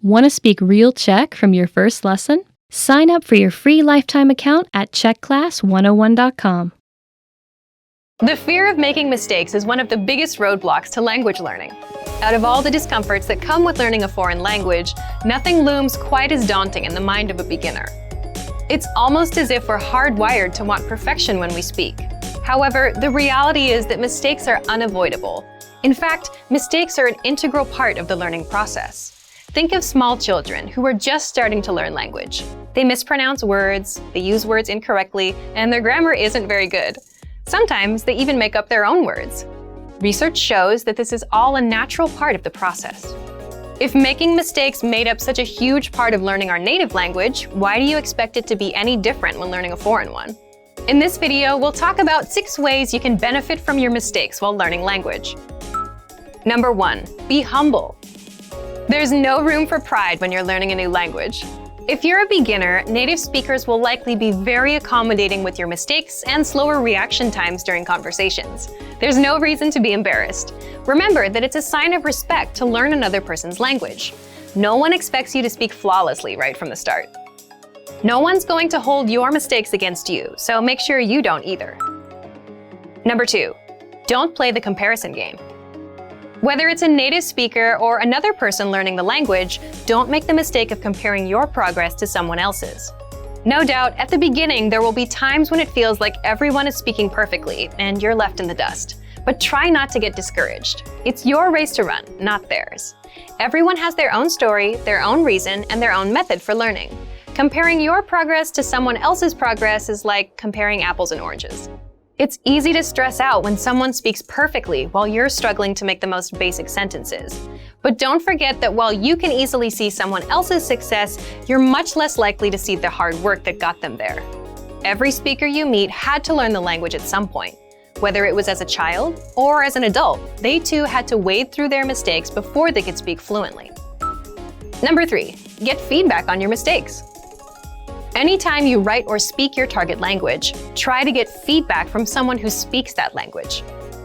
Want to speak real Czech from your first lesson? Sign up for your free lifetime account at czechclass101.com. The fear of making mistakes is one of the biggest roadblocks to language learning. Out of all the discomforts that come with learning a foreign language, nothing looms quite as daunting in the mind of a beginner. It's almost as if we're hardwired to want perfection when we speak. However, the reality is that mistakes are unavoidable. In fact, mistakes are an integral part of the learning process. Think of small children who are just starting to learn language. They mispronounce words, they use words incorrectly, and their grammar isn't very good. Sometimes they even make up their own words. Research shows that this is all a natural part of the process. If making mistakes made up such a huge part of learning our native language, why do you expect it to be any different when learning a foreign one? In this video, we'll talk about 6 ways you can benefit from your mistakes while learning language. Number 1, be humble. There's no room for pride when you're learning a new language. If you're a beginner, native speakers will likely be very accommodating with your mistakes and slower reaction times during conversations. There's no reason to be embarrassed. Remember that it's a sign of respect to learn another person's language. No one expects you to speak flawlessly right from the start. No one's going to hold your mistakes against you, so make sure you don't either. Number 2, don't play the comparison game. Whether it's a native speaker or another person learning the language, don't make the mistake of comparing your progress to someone else's. No doubt, at the beginning, there will be times when it feels like everyone is speaking perfectly and you're left in the dust. But try not to get discouraged. It's your race to run, not theirs. Everyone has their own story, their own reason, and their own method for learning. Comparing your progress to someone else's progress is like comparing apples and oranges. It's easy to stress out when someone speaks perfectly while you're struggling to make the most basic sentences. But don't forget that while you can easily see someone else's success, you're much less likely to see the hard work that got them there. Every speaker you meet had to learn the language at some point. Whether it was as a child or as an adult, they too had to wade through their mistakes before they could speak fluently. Number 3, get feedback on your mistakes. Anytime you write or speak your target language, try to get feedback from someone who speaks that language.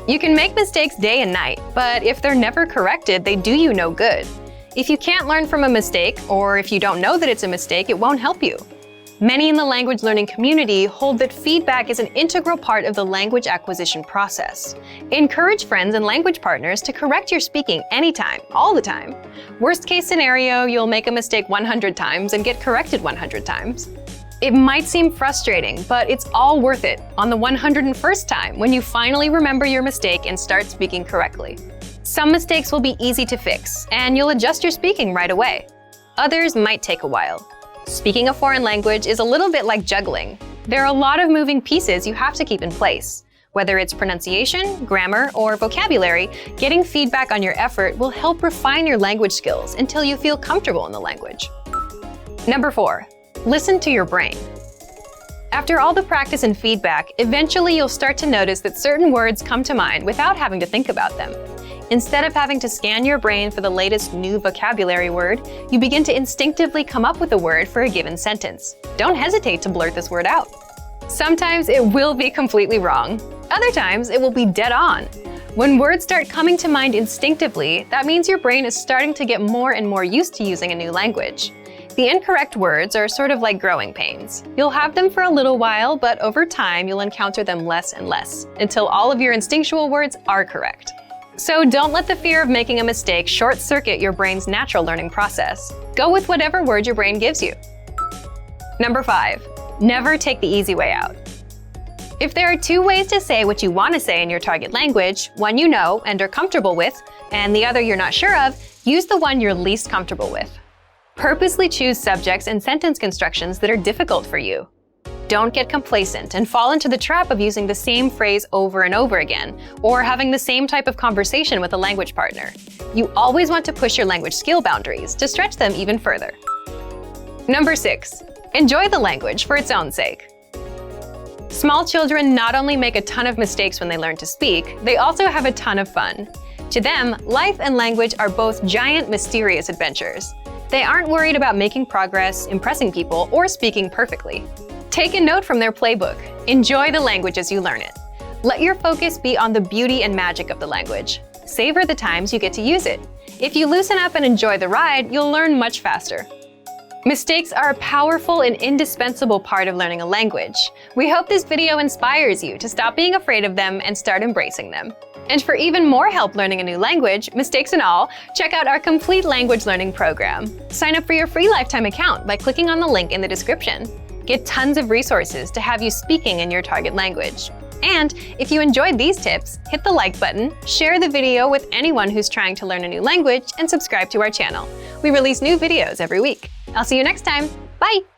You can make mistakes day and night, but if they're never corrected, they do you no good. If you can't learn from a mistake, or if you don't know that it's a mistake, it won't help you. Many in the language learning community hold that feedback is an integral part of the language acquisition process. Encourage friends and language partners to correct your speaking anytime, all the time. Worst case scenario, you'll make a mistake 100 times and get corrected 100 times. It might seem frustrating, but it's all worth it on the 101st time when you finally remember your mistake and start speaking correctly. Some mistakes will be easy to fix, and you'll adjust your speaking right away. Others might take a while. Speaking a foreign language is a little bit like juggling. There are a lot of moving pieces you have to keep in place. Whether it's pronunciation, grammar, or vocabulary, getting feedback on your effort will help refine your language skills until you feel comfortable in the language. Number 4, listen to your brain. After all the practice and feedback, eventually you'll start to notice that certain words come to mind without having to think about them. Instead of having to scan your brain for the latest new vocabulary word, you begin to instinctively come up with a word for a given sentence. Don't hesitate to blurt this word out. Sometimes it will be completely wrong. Other times it will be dead on. When words start coming to mind instinctively, that means your brain is starting to get more and more used to using a new language. The incorrect words are sort of like growing pains. You'll have them for a little while, but over time you'll encounter them less and less, until all of your instinctual words are correct. So don't let the fear of making a mistake short-circuit your brain's natural learning process. Go with whatever word your brain gives you. Number 5, never take the easy way out. If there are 2 ways to say what you want to say in your target language, one you know and are comfortable with, and the other you're not sure of, use the one you're least comfortable with. Purposely choose subjects and sentence constructions that are difficult for you. Don't get complacent and fall into the trap of using the same phrase over and over again, or having the same type of conversation with a language partner. You always want to push your language skill boundaries to stretch them even further. Number 6, enjoy the language for its own sake. Small children not only make a ton of mistakes when they learn to speak, they also have a ton of fun. To them, life and language are both giant, mysterious adventures. They aren't worried about making progress, impressing people, or speaking perfectly. Take a note from their playbook. Enjoy the language as you learn it. Let your focus be on the beauty and magic of the language. Savor the times you get to use it. If you loosen up and enjoy the ride, you'll learn much faster. Mistakes are a powerful and indispensable part of learning a language. We hope this video inspires you to stop being afraid of them and start embracing them. And for even more help learning a new language, mistakes and all, check out our complete language learning program. Sign up for your free lifetime account by clicking on the link in the description. Get tons of resources to have you speaking in your target language. And if you enjoyed these tips, hit the like button, share the video with anyone who's trying to learn a new language, and subscribe to our channel. We release new videos every week. I'll see you next time. Bye!